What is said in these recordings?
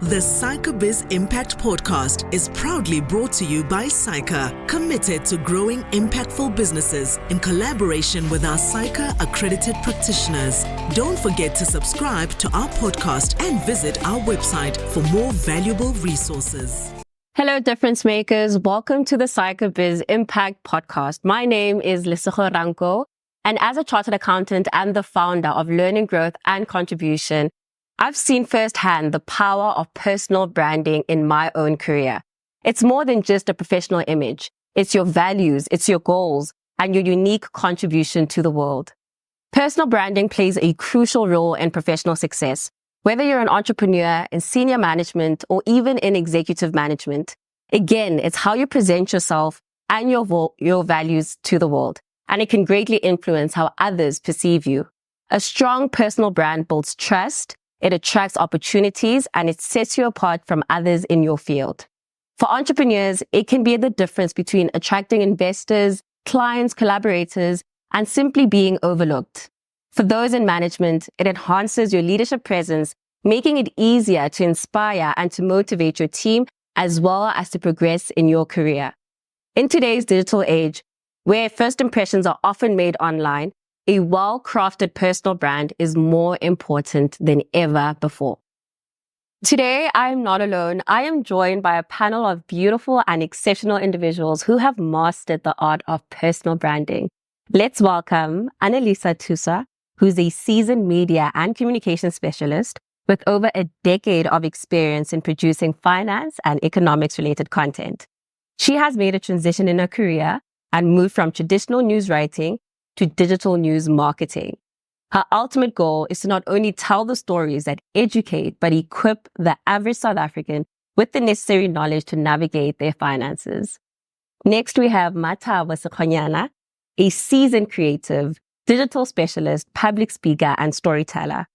The PsychaBiz Impact Podcast is proudly brought to you by Psycha, committed to growing impactful businesses in collaboration with our Psycha accredited practitioners. Don't forget to subscribe to our podcast and visit our website for more valuable resources. Hello, difference makers. Welcome to the PsychaBiz Impact Podcast. My name is Lesego Rankou, and as a chartered accountant and the founder of Learning, Growth and Contribution, I've seen firsthand the power of personal branding in my own career. It's more than just a professional image. It's your values, it's your goals, and your unique contribution to the world. Personal branding plays a crucial role in professional success. Whether you're an entrepreneur, in senior management, or even in executive management, again, it's how you present yourself and your values to the world, and it can greatly influence how others perceive you. A strong personal brand builds trust, it attracts opportunities, and it sets you apart from others in your field. For entrepreneurs, it can be the difference between attracting investors, clients, collaborators, and simply being overlooked. For those in management, it enhances your leadership presence, making it easier to inspire and to motivate your team as well as to progress in your career. In today's digital age, where first impressions are often made online, a well-crafted personal brand is more important than ever before. Today, I am not alone. I am joined by a panel of beautiful and exceptional individuals who have mastered the art of personal branding. Let's welcome Anelisa Tuswa, who's a seasoned media and communication specialist with over a decade of experience in producing finance and economics-related content. She has made a transition in her career and moved from traditional news writing to digital news marketing. Her ultimate goal is to not only tell the stories that educate, but equip the average South African with the necessary knowledge to navigate their finances. Next, we have Mathabo Sekhonyana, a seasoned creative, digital specialist, public speaker, and storyteller.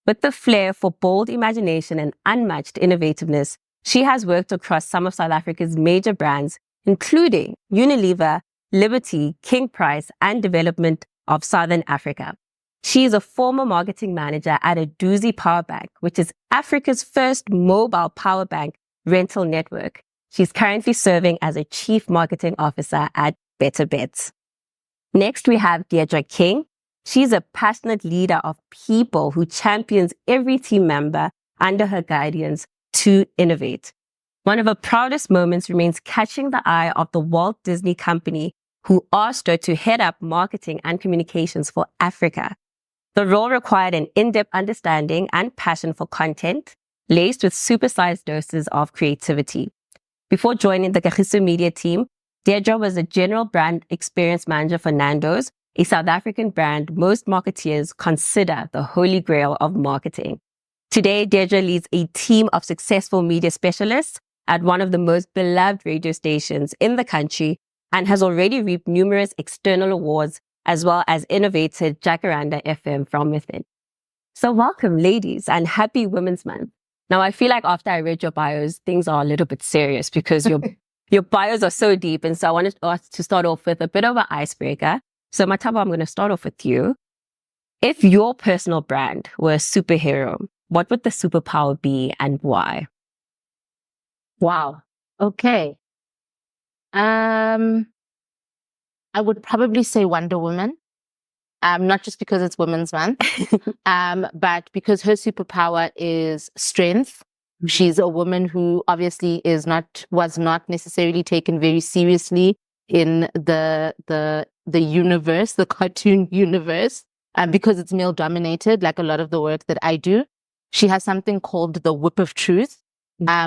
With the flair for bold imagination and unmatched innovativeness, she has worked across some of South Africa's major brands, including Unilever, Liberty, King Price, and Development of Southern Africa. She is a former marketing manager at a Doozy Power Bank, which is Africa's first mobile power bank rental network. She's currently serving as a chief marketing officer at Betta. Next, we have Deirdre King. She's a passionate leader of people who champions every team member under her guidance to innovate. One of her proudest moments remains catching the eye of the Walt Disney Company, who asked her to head up marketing and communications for Africa. The role required an in-depth understanding and passion for content, laced with supersized doses of creativity. Before joining the Kagiso Media team, Deirdre was a general brand experience manager for Nando's, a South African brand most marketeers consider the holy grail of marketing. Today, Deirdre leads a team of successful media specialists at one of the most beloved radio stations in the country and has already reaped numerous external awards as well as innovated Jacaranda FM from within. So welcome, ladies, and happy Women's Month. Now, I feel like after I read your bios, things are a little bit serious because your bios are so deep. And so I wanted us to start off with a bit of an icebreaker. So Mathabo, I'm going to start off with you. If your personal brand were a superhero, what would the superpower be and why? Wow. Okay. I would probably say Wonder Woman. Not just because it's Women's Month, but because her superpower is strength. Mm-hmm. She's a woman who obviously was not necessarily taken very seriously in the universe, the cartoon universe, because it's male dominated, like a lot of the work that I do. She has something called the whip of truth,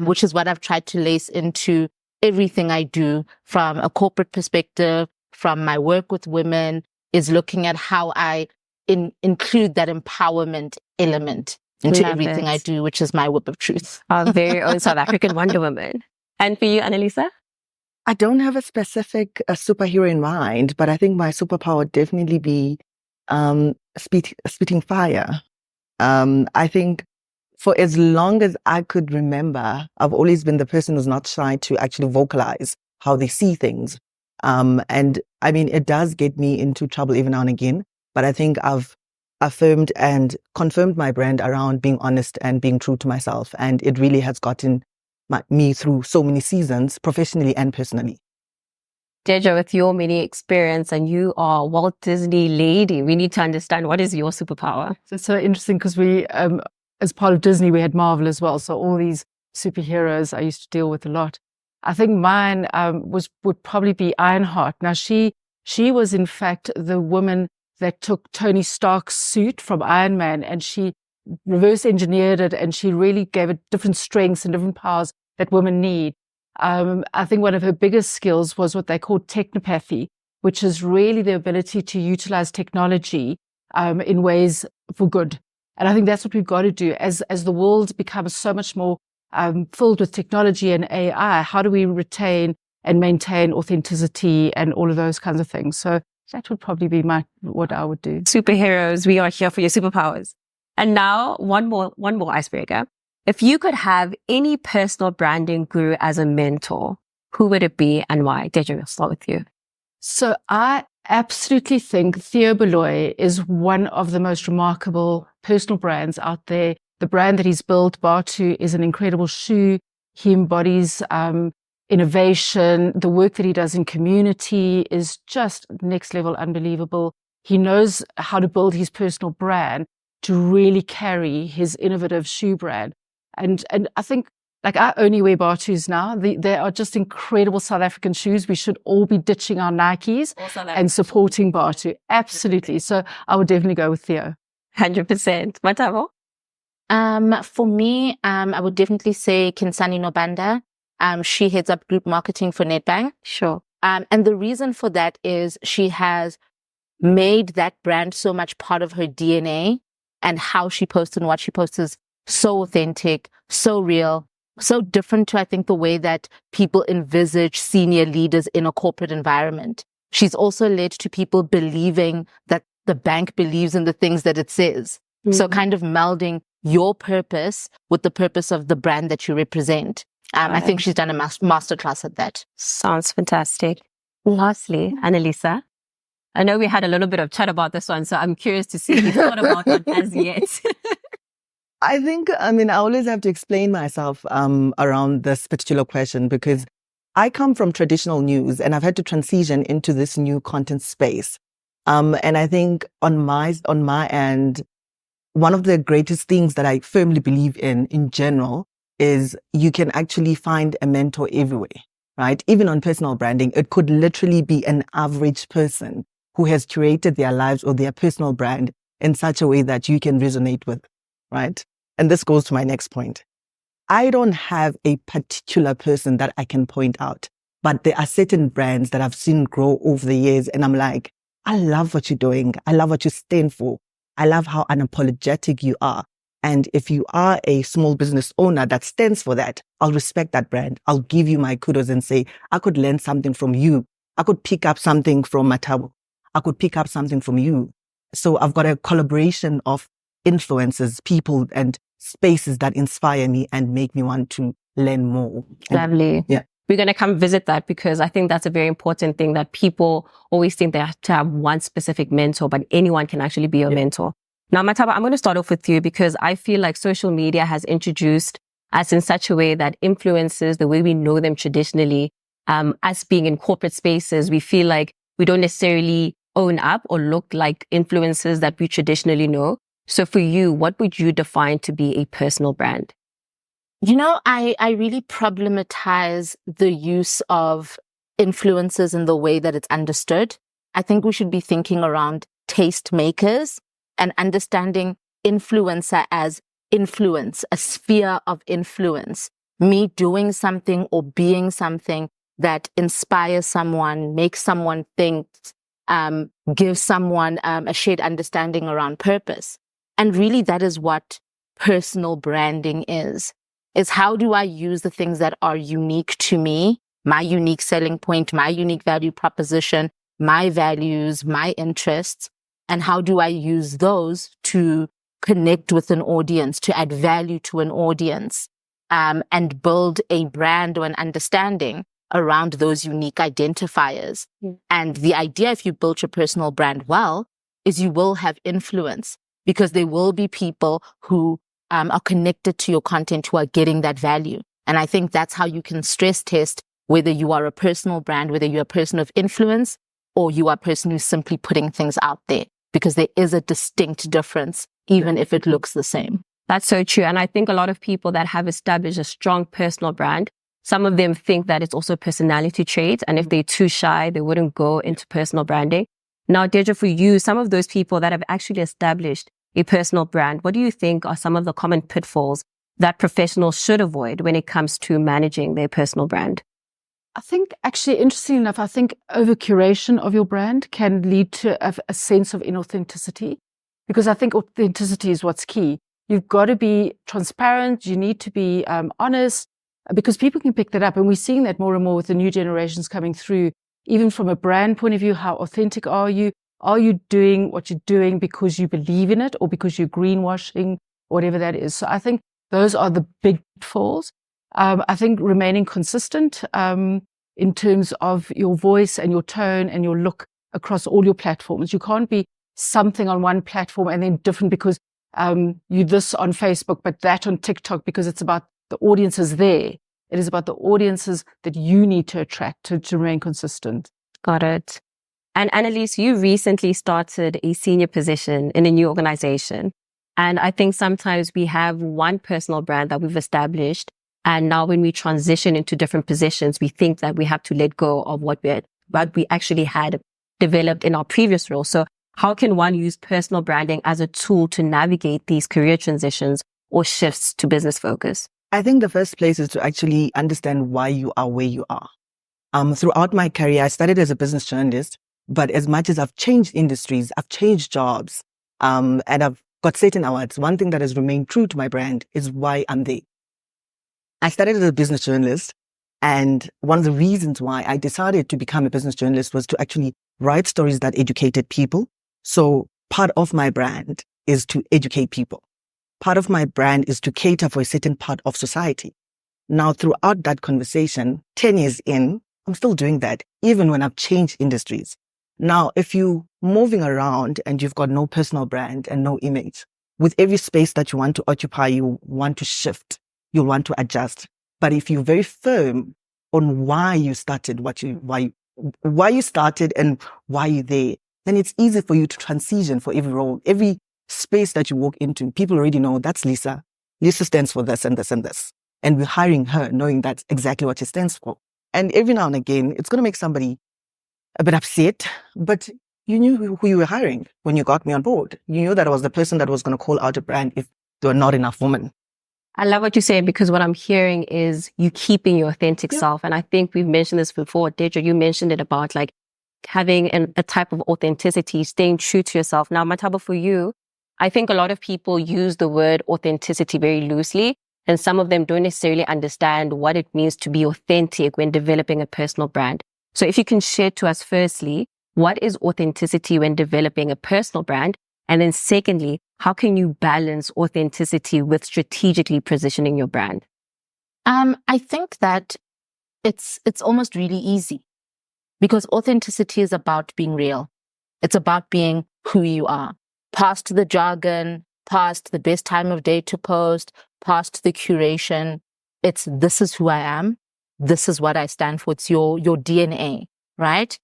which is what I've tried to lace into everything I do from a corporate perspective, from my work with women, is looking at how I include that empowerment element into everything I do, which is my whip of truth. Our very own South African Wonder Woman. And for you, Anelisa? I don't have a specific superhero in mind, but I think my superpower would definitely be spitting fire. I think for as long as I could remember, I've always been the person who's not shy to actually vocalize how they see things. And I mean, it does get me into trouble every now and again, but I think I've affirmed and confirmed my brand around being honest and being true to myself. And it really has gotten me through so many seasons, professionally and personally. Deirdre, with your many experience, and you are Walt Disney lady, we need to understand, what is your superpower? So it's so interesting because we, as part of Disney, we had Marvel as well. So all these superheroes I used to deal with a lot. I think mine would probably be Ironheart. Now she was in fact the woman that took Tony Stark's suit from Iron Man and she reverse engineered it, and she really gave it different strengths and different powers that women need. I think one of her biggest skills was what they call technopathy, which is really the ability to utilize technology in ways for good. And I think that's what we've got to do as the world becomes so much more filled with technology and AI. How do we retain and maintain authenticity and all of those kinds of things? So that would probably be what I would do. Superheroes, we are here for your superpowers. And now one more icebreaker. If you could have any personal branding guru as a mentor, who would it be and why? Deirdre, we'll start with you. So I absolutely think Theo Beloy is one of the most remarkable personal brands out there. The brand that he's built, Batu, is an incredible shoe. He embodies innovation. The work that he does in community is just next level unbelievable. He knows how to build his personal brand to really carry his innovative shoe brand. And I think, like, I only wear Batus now. They are just incredible South African shoes. We should all be ditching our Nikes and supporting Batu. Absolutely. So I would definitely go with Theo. 100%. Mathabo? For me, I would definitely say Kinsani Nobanda. She heads up group marketing for Nedbank. Sure. And the reason for that is she has made that brand so much part of her DNA, and how she posts and what she posts is so authentic, so real, so different to, I think, the way that people envisage senior leaders in a corporate environment. She's also led to people believing that the bank believes in the things that it says. Mm-hmm. So kind of melding your purpose with the purpose of the brand that you represent. I think she's done a masterclass at that. Sounds fantastic. Lastly, Anelisa, I know we had a little bit of chat about this one, so I'm curious to see if you thought about one as yet. I think, I always have to explain myself around this particular question, because I come from traditional news and I've had to transition into this new content space. And I think on my end, one of the greatest things that I firmly believe in general, is you can actually find a mentor everywhere, right? Even on personal branding, it could literally be an average person who has curated their lives or their personal brand in such a way that you can resonate with, right? And this goes to my next point. I don't have a particular person that I can point out, but there are certain brands that I've seen grow over the years. And I'm like, I love what you're doing. I love what you stand for. I love how unapologetic you are. And if you are a small business owner that stands for that, I'll respect that brand. I'll give you my kudos and say, I could learn something from you. I could pick up something from Mathabo. I could pick up something from you. So I've got a collaboration of influencers, people and spaces that inspire me and make me want to learn more. Lovely. Yeah. We're going to come visit that, because I think that's a very important thing, that people always think they have to have one specific mentor, but anyone can actually be your mentor. Now, Mathabo, I'm going to start off with you, because I feel like social media has introduced us in such a way that influencers, the way we know them traditionally, us being in corporate spaces, we feel like we don't necessarily own up or look like influencers that we traditionally know. So for you, what would you define to be a personal brand? You know, I really problematize the use of influencers in the way that it's understood. I think we should be thinking around taste makers and understanding influencer as influence, a sphere of influence. Me doing something or being something that inspires someone, makes someone think, gives someone a shared understanding around purpose. And really that is what personal branding is how do I use the things that are unique to me, my unique selling point, my unique value proposition, my values, my interests, and how do I use those to connect with an audience, to add value to an audience, and build a brand or an understanding around those unique identifiers. And the idea, if you build your personal brand well, is you will have influence. because there will be people who are connected to your content who are getting that value. And I think that's how you can stress test whether you are a personal brand, whether you're a person of influence, or you are a person who's simply putting things out there, because there is a distinct difference, even if it looks the same. That's so true. And I think a lot of people that have established a strong personal brand, some of them think that it's also a personality trait. And if they're too shy, they wouldn't go into personal branding. Now, Deirdre, for you, some of those people that have actually established a personal brand, what do you think are some of the common pitfalls that professionals should avoid when it comes to managing their personal brand? I think actually, interestingly enough, I think over curation of your brand can lead to a sense of inauthenticity, because I think authenticity is what's key. You've got to be transparent. You need to be honest, because people can pick that up. And we're seeing that more and more with the new generations coming through. Even from a brand point of view, how authentic are you? Are you doing what you're doing because you believe in it, or because you're greenwashing, whatever that is? So I think those are the big pitfalls. I think remaining consistent in terms of your voice and your tone and your look across all your platforms. You can't be something on one platform and then different because you this on Facebook, but that on TikTok, because it's about the audiences there. It is about the audiences that you need to attract to remain consistent. Got it. And Anelisa, you recently started a senior position in a new organization. And I think sometimes we have one personal brand that we've established. And now when we transition into different positions, we think that we have to let go of what we actually had developed in our previous role. So how can one use personal branding as a tool to navigate these career transitions or shifts to business focus? I think the first place is to actually understand why you are where you are. Throughout my career, I started as a business journalist, but as much as I've changed industries, I've changed jobs, and I've got certain awards, one thing that has remained true to my brand is why I'm there. I started as a business journalist, and one of the reasons why I decided to become a business journalist was to actually write stories that educated people. So part of my brand is to educate people. Part of my brand is to cater for a certain part of society. Now, throughout that conversation, 10 years in, I'm still doing that, even when I've changed industries. Now, if you're moving around and you've got no personal brand and no image, with every space that you want to occupy, you want to shift. You'll want to adjust. But if you're very firm on why you started, why you started and why you're there, then it's easy for you to transition for every role, every space that you walk into. People already know that's Lisa. Lisa stands for this and this and this. And we're hiring her knowing that's exactly what she stands for. And every now and again, it's going to make somebody a bit upset, but you knew who you were hiring when you got me on board. You knew that I was the person that was going to call out a brand if there were not enough women. I love what you say, because what I'm hearing is you keeping your authentic self. And I think we've mentioned this before. Deirdre, you mentioned it about like having a type of authenticity, staying true to yourself. Now, Mathabo, for you, I think a lot of people use the word authenticity very loosely, and some of them don't necessarily understand what it means to be authentic when developing a personal brand. So if you can share to us, firstly, what is authenticity when developing a personal brand? And then secondly, how can you balance authenticity with strategically positioning your brand? I think that it's almost really easy, because authenticity is about being real. It's about being who you are. Past the jargon, past the best time of day to post, past the curation. This is who I am. This is what I stand for. It's your DNA, right?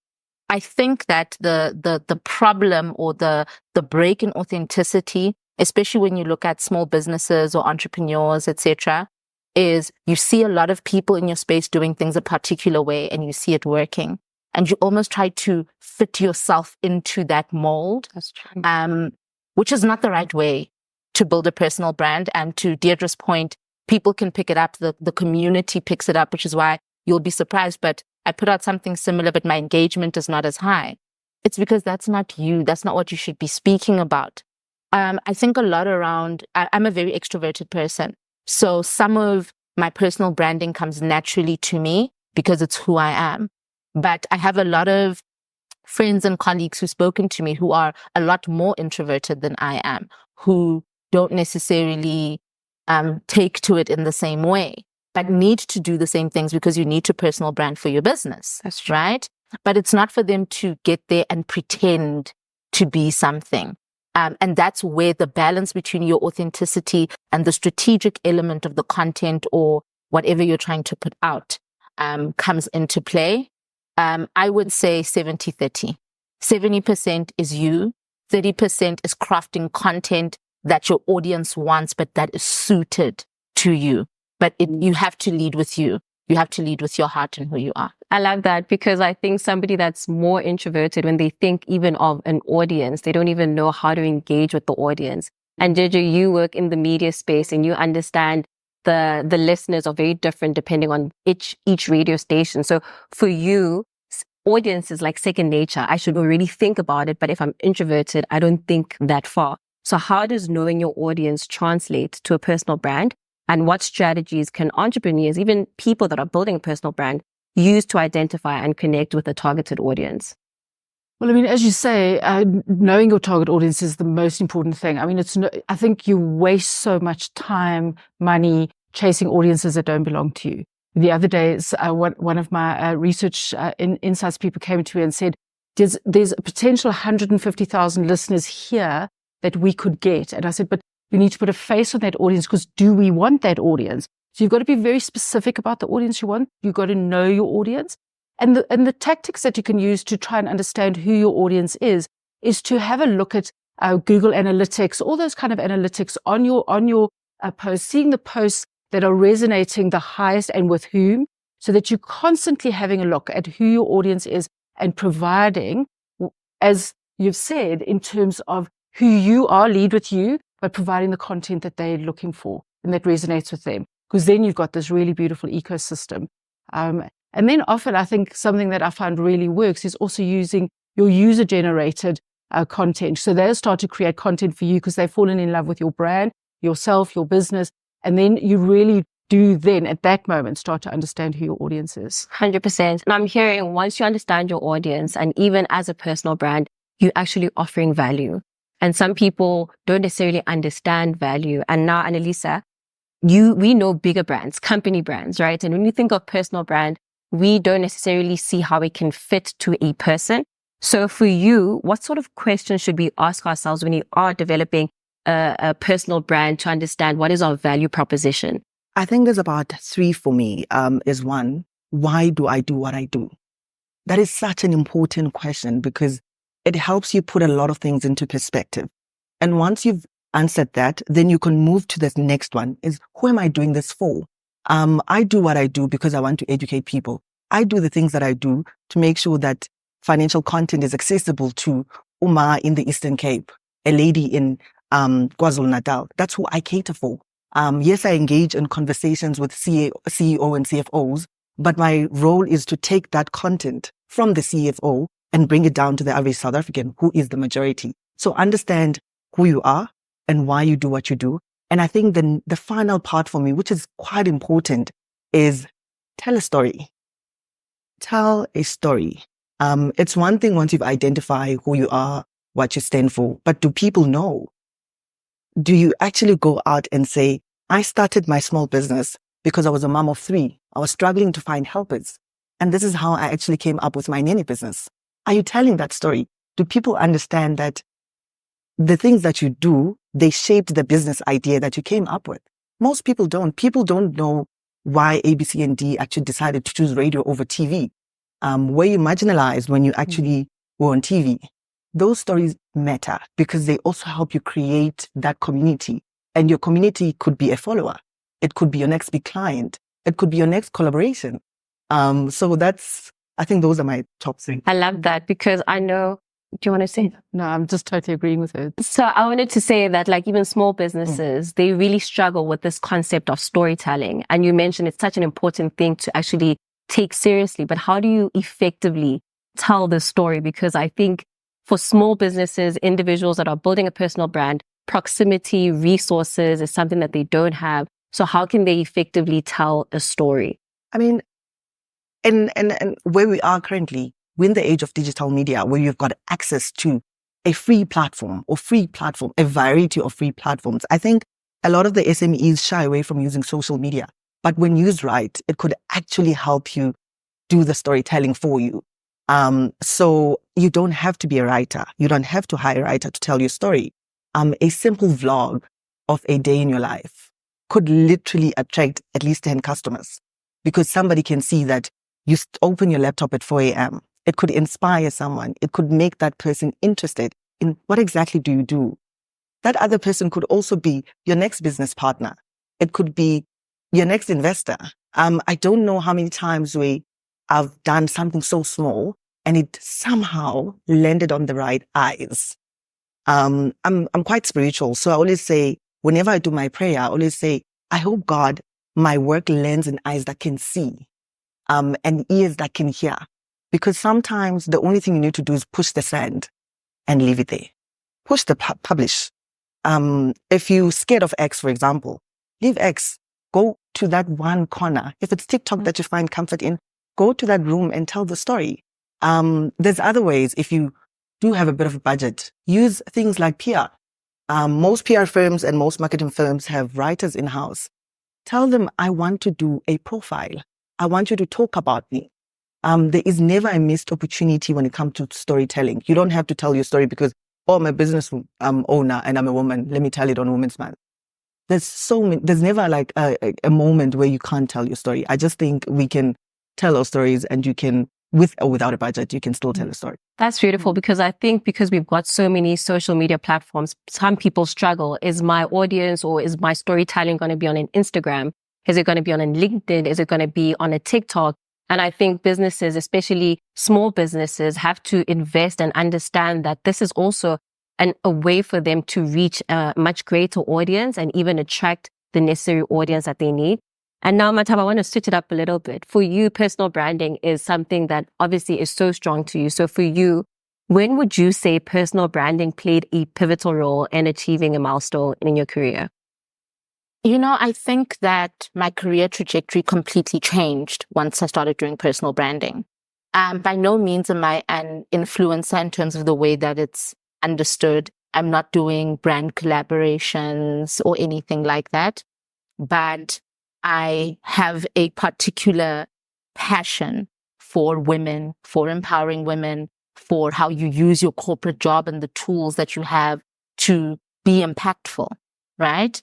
I think that the problem or the break in authenticity, especially when you look at small businesses or entrepreneurs, etc., is you see a lot of people in your space doing things a particular way and you see it working. And you almost try to fit yourself into that mold. That's true. Which is not the right way to build a personal brand. And to Deirdre's point, people can pick it up. The community picks it up, which is why you'll be surprised. But I put out something similar, but my engagement is not as high. It's because that's not you. That's not what you should be speaking about. I think a lot around, I'm a very extroverted person. So some of my personal branding comes naturally to me because it's who I am. But I have a lot of friends and colleagues who've spoken to me who are a lot more introverted than I am, who don't necessarily take to it in the same way, but need to do the same things because you need to personal brand for your business. That's true. Right? But it's not for them to get there and pretend to be something. And that's where the balance between your authenticity and the strategic element of the content or whatever you're trying to put out comes into play. I would say 70-30. 70% is you, 30% is crafting content that your audience wants, but that is suited to you. But you have to lead with you. You have to lead with your heart and who you are. I love that, because I think somebody that's more introverted, when they think even of an audience, they don't even know how to engage with the audience. And Deirdre, you work in the media space and you understand the listeners are very different depending on each radio station. So for you, audience is like second nature. I should already think about it, but if I'm introverted, I don't think that far. So how does knowing your audience translate to a personal brand? And what strategies can entrepreneurs, even people that are building a personal brand, use to identify and connect with a targeted audience? Well, I mean, as you say, knowing your target audience is the most important thing. I mean, I think you waste so much time, money, chasing audiences that don't belong to you. The other day, one of my research insights people came to me and said, there's a potential 150,000 listeners here that we could get. And I said, but you need to put a face on that audience, because do we want that audience? So you've got to be very specific about the audience you want. You've got to know your audience. And the tactics that you can use to try and understand who your audience is to have a look at Google Analytics, all those kind of analytics on your posts, seeing the posts that are resonating the highest and with whom, so that you're constantly having a look at who your audience is and providing, as you've said, in terms of who you are, lead with you, but providing the content that they're looking for and that resonates with them. Because then you've got this really beautiful ecosystem. And then often I think something that I find really works is also using your user-generated content. So they'll start to create content for you because they've fallen in love with your brand, yourself, your business. And then you really do then at that moment start to understand who your audience is. 100%. And I'm hearing once you understand your audience, and even as a personal brand, you're actually offering value. And some people don't necessarily understand value. And now, Anelisa, we know bigger brands, company brands, right? And when you think of personal brand, we don't necessarily see how it can fit to a person. So for you, what sort of questions should we ask ourselves when you are developing a personal brand to understand what is our value proposition? I think there's about 3 for me. Is one, why do I do what I do? That is such an important question because it helps you put a lot of things into perspective. And once you've answered that, then you can move to this next one is, who am I doing this for? I do what I do because I want to educate people. I do the things that I do to make sure that financial content is accessible to Uma in the Eastern Cape, a lady in KwaZulu-Natal. That's who I cater for. Yes, I engage in conversations with CEO and CFOs, but my role is to take that content from the CFO and bring it down to the average South African, who is the majority. So understand who you are and why you do what you do. And I think the final part for me, which is quite important, is tell a story. Tell a story. It's one thing once you've identified who you are, what you stand for, but do people know? Do you actually go out and say, I started my small business because I was a mom of 3. I was struggling to find helpers. And this is how I actually came up with my nanny business. Are you telling that story? Do people understand that the things that you do, they shaped the business idea that you came up with? Most people don't. People don't know why ABC and D actually decided to choose radio over TV. Were you marginalized when you actually were on TV? Those stories matter because they also help you create that community. And your community could be a follower. It could be your next big client. It could be your next collaboration. So I think those are my top 3. I love that because I know, do you want to say that? No, I'm just totally agreeing with it. So I wanted to say that like even small businesses, they really struggle with this concept of storytelling. And you mentioned it's such an important thing to actually take seriously, but how do you effectively tell the story? Because I think for small businesses, individuals that are building a personal brand, proximity, resources is something that they don't have. So how can they effectively tell a story? I mean, and where we are currently, we're in the age of digital media where you've got access to a free platform, a variety of free platforms. I think a lot of the SMEs shy away from using social media, but when used right, it could actually help you do the storytelling for you. So you don't have to be a writer. You don't have to hire a writer to tell your story. a simple vlog of a day in your life could literally attract at least 10 customers, because somebody can see that you open your laptop at 4 a.m. It could inspire someone. It could make that person interested in what exactly do you do. That other person could also be your next business partner. It could be your next investor. I don't know how many times I've done something so small and it somehow landed on the right eyes. I'm quite spiritual. So I always say, whenever I do my prayer, I always say, I hope God, my work lands in eyes that can see, and ears that can hear. Because sometimes the only thing you need to do is push the send and leave it there. Push the publish. If you're scared of X, for example, leave X. Go to that one corner. If it's TikTok that you find comfort in, go to that room and tell the story. There's other ways. If you do have a bit of a budget, use things like PR. Most PR firms and most marketing firms have writers in-house. Tell them, I want to do a profile. I want you to talk about me. There is never a missed opportunity when it comes to storytelling. You don't have to tell your story because, oh, I'm a business owner and I'm a woman. Let me tell it on Women's Month. There's never like a moment where you can't tell your story. I just think we can tell our stories, and you can, with or without a budget, you can still tell a story. That's beautiful, because I think because we've got so many social media platforms, some people struggle. Is my audience or is my storytelling going to be on an Instagram? Is it going to be on a LinkedIn? Is it going to be on a TikTok? And I think businesses, especially small businesses, have to invest and understand that this is also a way for them to reach a much greater audience and even attract the necessary audience that they need. And now, Mathabo, I want to switch it up a little bit. For you, personal branding is something that obviously is so strong to you. So for you, when would you say personal branding played a pivotal role in achieving a milestone in your career? You know, I think that my career trajectory completely changed once I started doing personal branding. By no means am I an influencer in terms of the way that it's understood. I'm not doing brand collaborations or anything like that. But I have a particular passion for women, for empowering women, for how you use your corporate job and the tools that you have to be impactful, right?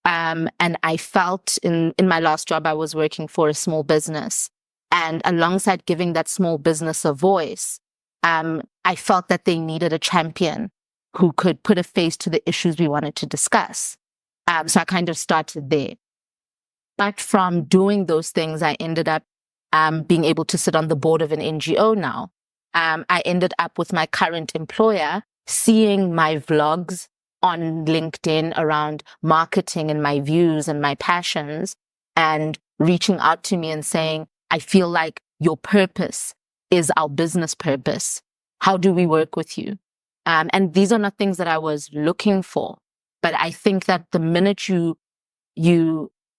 And I felt in my last job, I was working for a small business. And alongside giving that small business a voice, I felt that they needed a champion who could put a face to the issues we wanted to discuss. So I kind of started there. But from doing those things, I ended up being able to sit on the board of an NGO now. I ended up with my current employer seeing my vlogs on LinkedIn around marketing and my views and my passions, and reaching out to me and saying, I feel like your purpose is our business purpose. How do we work with you? And these are not things that I was looking for. But I think that the minute you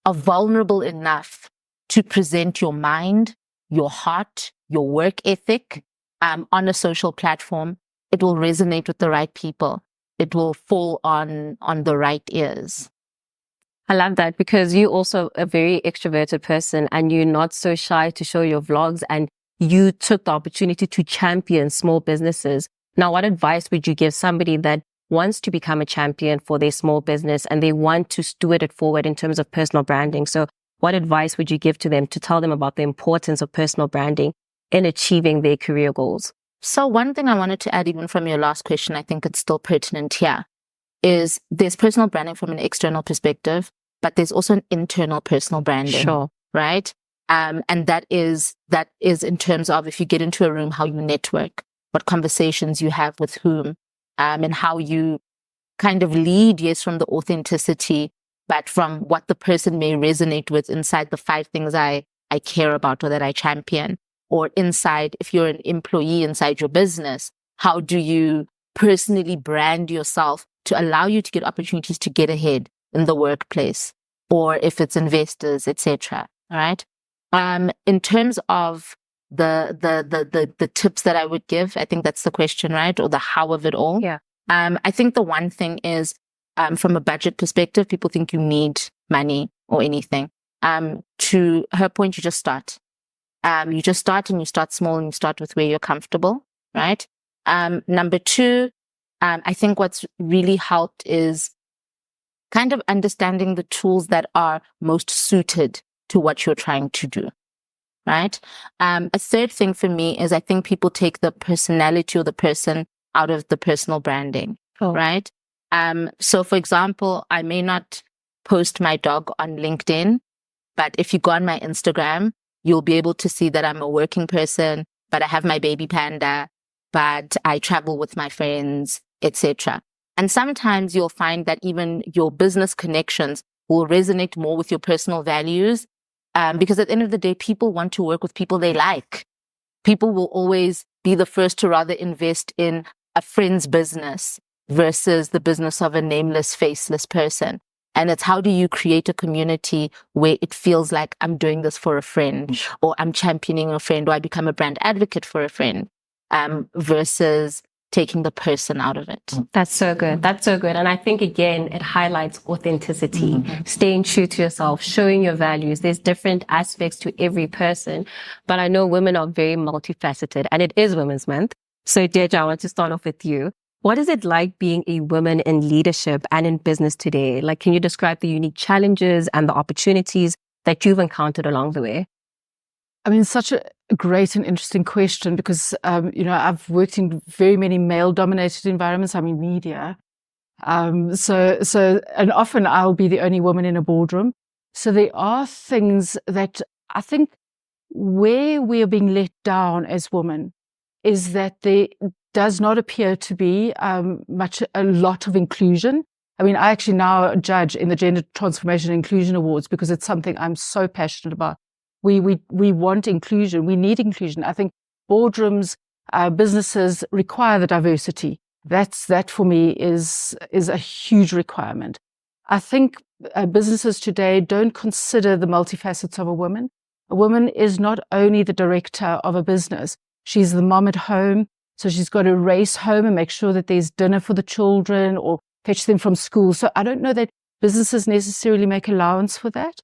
are vulnerable enough to present your mind, your heart, your work ethic on a social platform, it will resonate with the right people. It will fall on the right ears. I love that, because you're also a very extroverted person and you're not so shy to show your vlogs, and you took the opportunity to champion small businesses. Now, what advice would you give somebody that wants to become a champion for their small business and they want to steward it forward in terms of personal branding? So what advice would you give to them to tell them about the importance of personal branding in achieving their career goals? So one thing I wanted to add, even from your last question, I think it's still pertinent here, is there's personal branding from an external perspective, but there's also an internal personal branding. Sure. Right? And that is in terms of, if you get into a room, how you network, what conversations you have with whom, and how you kind of lead, yes, from the authenticity, but from what the person may resonate with inside the 5 things I care about or that I champion. Or inside, if you're an employee inside your business, how do you personally brand yourself to allow you to get opportunities to get ahead in the workplace, or if it's investors, etc. All right. In terms of the tips that I would give, I think that's the question, right? Or the how of it all. Yeah. I think the one thing is, from a budget perspective, people think you need money or anything. To her point, you just start. You just start, and you start small, and you start with where you're comfortable, right? Number 2, I think what's really helped is kind of understanding the tools that are most suited to what you're trying to do, right? A third thing for me is I think people take the personality or the person out of the personal branding, right? So for example, I may not post my dog on LinkedIn, but if you go on my Instagram, you'll be able to see that I'm a working person, but I have my baby panda, but I travel with my friends, etc. And sometimes you'll find that even your business connections will resonate more with your personal values, because at the end of the day, people want to work with people they like. People will always be the first to rather invest in a friend's business versus the business of a nameless, faceless person. And it's how do you create a community where it feels like I'm doing this for a friend, or I'm championing a friend, or I become a brand advocate for a friend, versus taking the person out of it. That's so good. That's so good. And I think, again, it highlights authenticity, staying true to yourself, showing your values. There's different aspects to every person, but I know women are very multifaceted, and it is Women's Month. So Deirdre, I want to start off with you. What is it like being a woman in leadership and in business today? Like, can you describe the unique challenges and the opportunities that you've encountered along the way? I mean, such a great and interesting question because, I've worked in very many male-dominated environments. I'm in media. And often I'll be the only woman in a boardroom. So there are things that I think where we are being let down as women is that there does not appear to be a lot of inclusion. I mean, I actually now judge in the Gender Transformation and Inclusion Awards because it's something I'm so passionate about. We want inclusion. We need inclusion. I think boardrooms, businesses require the diversity. That for me is a huge requirement. I think businesses today don't consider the multifacets of a woman. A woman is not only the director of a business. She's the mom at home. So she's got to race home and make sure that there's dinner for the children or fetch them from school. So I don't know that businesses necessarily make allowance for that.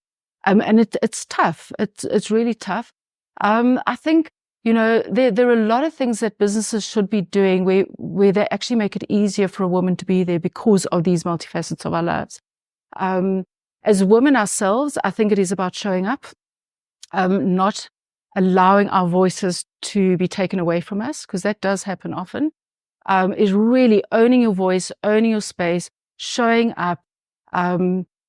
And it's tough. It's really tough. I think, there are a lot of things that businesses should be doing where they actually make it easier for a woman to be there because of these multifacets of our lives. As women ourselves, I think it is about showing up, not allowing our voices to be taken away from us, because that does happen often, is really owning your voice, owning your space, showing up,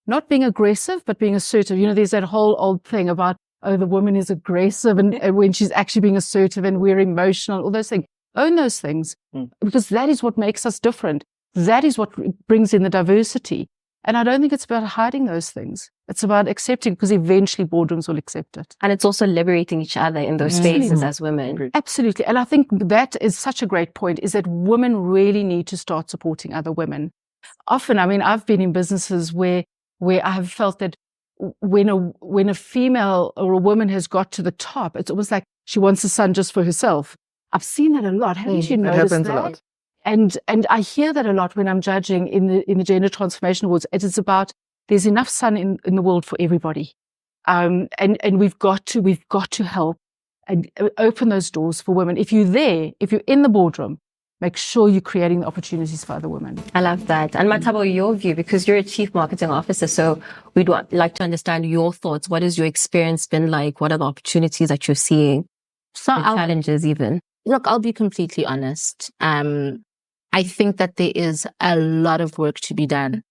not being aggressive, but being assertive. There's that whole old thing about, the woman is aggressive and when she's actually being assertive and we're emotional, all those things. Own those things because that is what makes us different. That is what brings in the diversity. And I don't think it's about hiding those things. It's about accepting, because eventually boardrooms will accept it. And it's also liberating each other in those spaces as women. Absolutely. And I think that is such a great point, is that women really need to start supporting other women. Often, I mean, I've been in businesses where I have felt that when a female or a woman has got to the top, it's almost like she wants the sun just for herself. I've seen that a lot. Haven't you noticed that? It happens a lot. And I hear that a lot when I'm judging in the Gender Transformation Awards. It is about there's enough sun in the world for everybody, and we've got to help and open those doors for women. If you're in the boardroom, make sure you're creating the opportunities for other women. I love that. And Mathabo, your view, because you're a chief marketing officer, so we'd like to understand your thoughts. What has your experience been like? What are the opportunities that you're seeing? The challenges even. Look, I'll be completely honest. I think that there is a lot of work to be done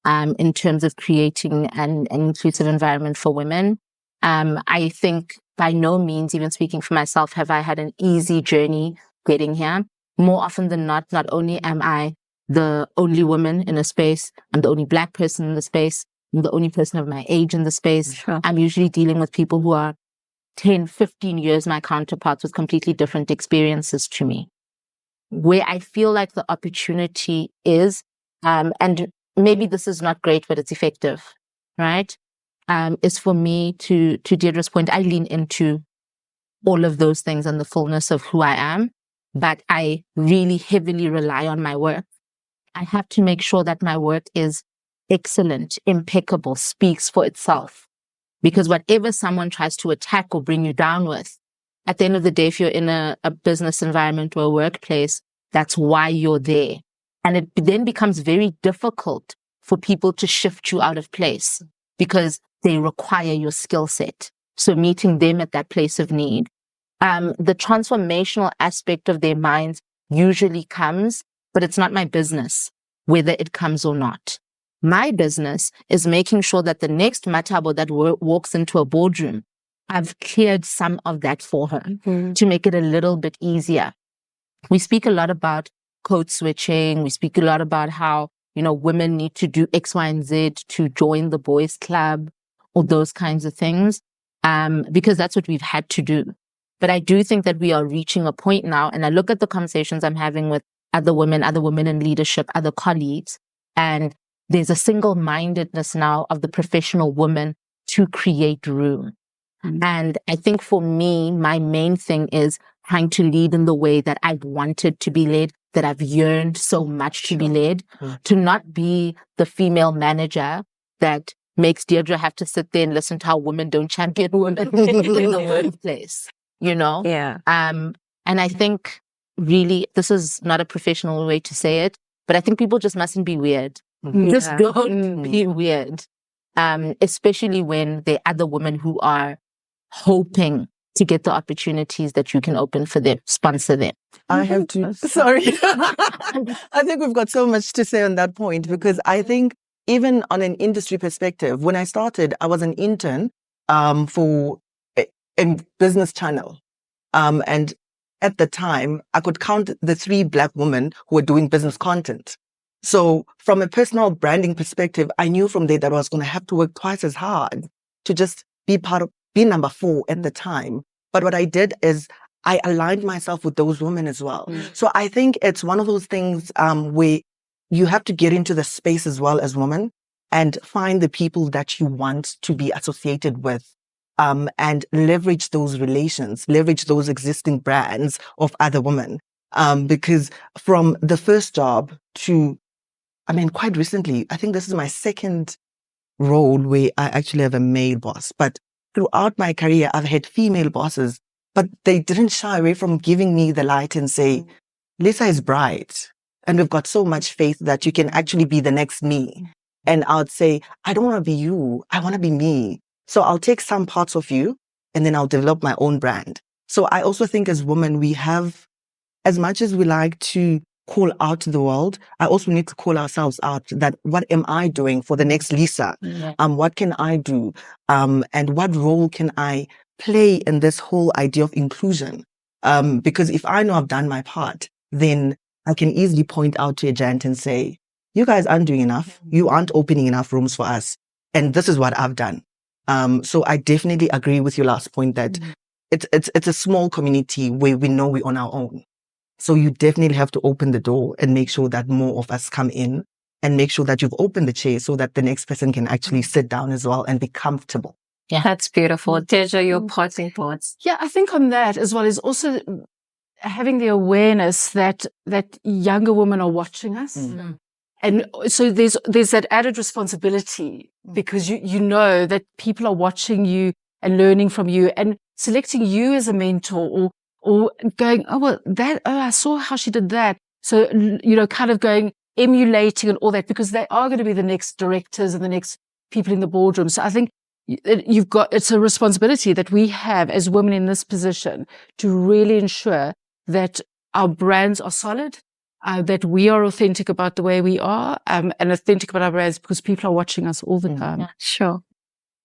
in terms of creating an inclusive environment for women. I think by no means, even speaking for myself, have I had an easy journey getting here. More often than not only am I the only woman in a space, I'm the only Black person in the space, I'm the only person of my age in the space. Sure. I'm usually dealing with people who are 10, 15 years my counterparts with completely different experiences to me. Where I feel like the opportunity is, and maybe this is not great, but it's effective, right? Is for me to Deirdre's point, I lean into all of those things and the fullness of who I am, but I really heavily rely on my work. I have to make sure that my work is excellent, impeccable, speaks for itself. Because whatever someone tries to attack or bring you down with, at the end of the day, if you're in a business environment or a workplace, that's why you're there. And it then becomes very difficult for people to shift you out of place because they require your skill set. So meeting them at that place of need. The transformational aspect of their minds usually comes, but it's not my business whether it comes or not. My business is making sure that the next Mathabo that walks into a boardroom, I've cleared some of that for her to make it a little bit easier. We speak a lot about code switching. We speak a lot about how, women need to do X, Y, and Z to join the boys club or those kinds of things, because that's what we've had to do. But I do think that we are reaching a point now, and I look at the conversations I'm having with other women in leadership, other colleagues, and there's a single-mindedness now of the professional woman to create room. And I think for me, my main thing is trying to lead in the way that I've wanted to be led, that I've yearned so much to be led, to not be the female manager that makes Deirdre have to sit there and listen to how women don't champion women in the workplace, Yeah. And I think really this is not a professional way to say it, but I think people just mustn't be weird. Just don't be weird. Especially when there are other women who are hoping to get the opportunities that you can open for them, sponsor them. I have to, sorry. I think we've got so much to say on that point, because I think even on an industry perspective, when I started, I was an intern for a business channel. And at the time, I could count the 3 Black women who were doing business content. So from a personal branding perspective, I knew from there that I was going to have to work twice as hard to just be number 4 at the time. But what I did is I aligned myself with those women as well. So I think it's one of those things where you have to get into the space as well as women and find the people that you want to be associated with, and leverage those relations, leverage those existing brands of other women. Because from the first job to, quite recently, I think this is my second role where I actually have a male boss. But throughout my career, I've had female bosses, but they didn't shy away from giving me the light and say, Lisa is bright. And we've got so much faith that you can actually be the next me. And I would say, I don't want to be you. I want to be me. So I'll take some parts of you and then I'll develop my own brand. So I also think as women, we have, as much as we like to call out to the world, I also need to call ourselves out that what am I doing for the next Lisa? What can I do? And what role can I play in this whole idea of inclusion? Because if I know I've done my part, then I can easily point out to a giant and say, you guys aren't doing enough. You aren't opening enough rooms for us. And this is what I've done. So I definitely agree with your last point that it's a small community where we know we're on our own. So you definitely have to open the door and make sure that more of us come in and make sure that you've opened the chair so that the next person can actually sit down as well and be comfortable. Yeah, that's beautiful. Deirdre, your parting thoughts. Yeah, I think on that as well is also having the awareness that younger women are watching us. And so there's that added responsibility because you know that people are watching you and learning from you and selecting you as a mentor or going, I saw how she did that. So, kind of going, emulating and all that, because they are going to be the next directors and the next people in the boardroom. So I think it's a responsibility that we have as women in this position to really ensure that our brands are solid, that we are authentic about the way we are, and authentic about our brands because people are watching us all the time. Yeah, sure.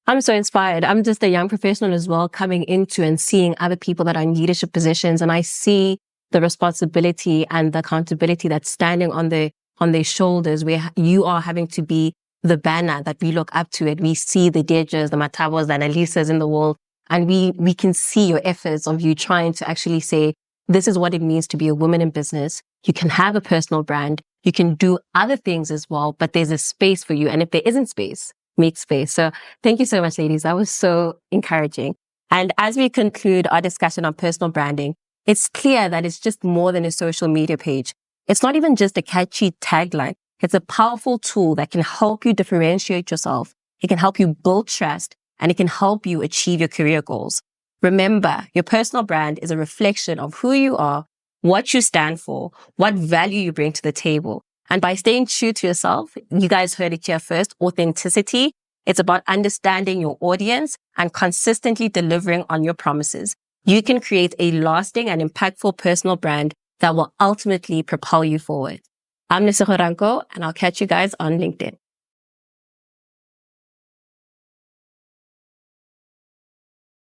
I'm so inspired. I'm just a young professional as well, coming into and seeing other people that are in leadership positions. And I see the responsibility and the accountability that's standing on their shoulders, where you are having to be the banner that we look up to it. We see the Deirdres, the Mathabos, the Anelisas in the world. And we can see your efforts of you trying to actually say, this is what it means to be a woman in business. You can have a personal brand. You can do other things as well, but there's a space for you. And if there isn't space, make space. So thank you so much, ladies. That was so encouraging. And as we conclude our discussion on personal branding, it's clear that it's just more than a social media page. It's not even just a catchy tagline. It's a powerful tool that can help you differentiate yourself. It can help you build trust and it can help you achieve your career goals. Remember, your personal brand is a reflection of who you are, what you stand for, what value you bring to the table. And by staying true to yourself, you guys heard it here first, authenticity. It's about understanding your audience and consistently delivering on your promises. You can create a lasting and impactful personal brand that will ultimately propel you forward. I'm Lesego Rankou, and I'll catch you guys on LinkedIn.